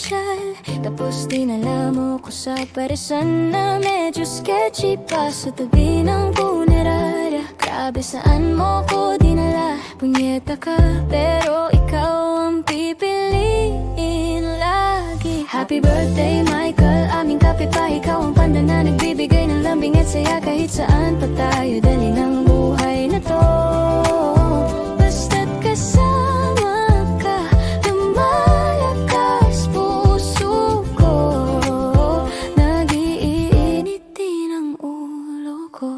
sosyal. Tapos dinala mo ko sa paresan na medyo sketchy pa sa tabi ng punerarya. Grabe saan mo ko dinala, punyeta ka pero ikaw ang pipiliin lagi. Happy birthday Michael, aming kapitbahay, ikaw ang panda na nagbibigay ng lambing at saya kahit saan pa tayo dali ng buhay na to. Basta't kasama ka, lumalakas puso ko, nag-iinit din ang ulo ko.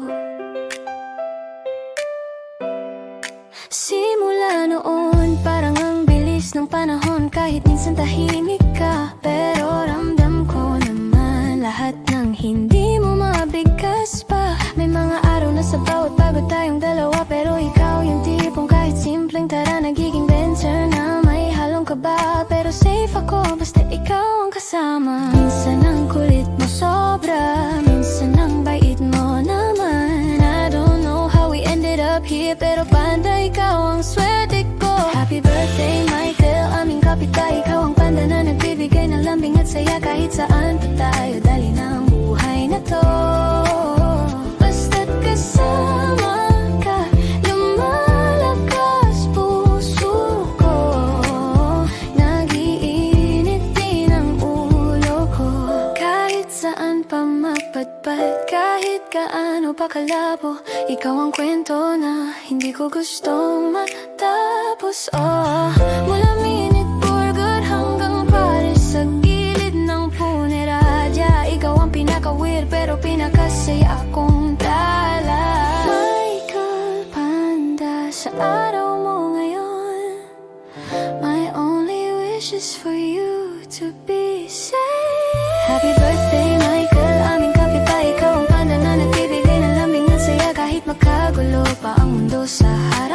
Simula noon, parang ang bilis ng panahon, kahit minsan tahimik ka, pero ramdam ko naman lahat ng hindi mo mabigkas pa. May mga araw na sa bawat pagod tayong dalawa, pero ikaw yung tipong kahit simpleng tara nagiging venture na may halong kaba. Pero safe ako basta ikaw ang kasama. Minsan ang kulit mo sobra, minsan ang bait mo naman. I don't know how we ended up here, pero panda ikaw ang swerte ko. Happy birthday Michael, aming kapitbahay, ikaw ang panda na nagbibigay ng lambing at saya kahit saan pa tayo dali ng buhay na to. Basta't kasama ka, lumalakas puso ko, nag-iinit din ang ulo ko. Kahit saan pa mapadpad, kahit kaano pa kalabo, ikaw ang kwento na hindi ko gustong matapos. Oh, mula minute for good hanggang pares sa gilid ng punerarya, ikaw ang pinaka-weird pero pinakasaya akong tala. Michael Panda, sa araw mo ngayon, my only wish is for you to be safe. Happy birthday Michael, aming kapitbahay, ikaw ang panda na nagbibigay ng lambing at saya kahit magkagulo pa ang mundo sa harap.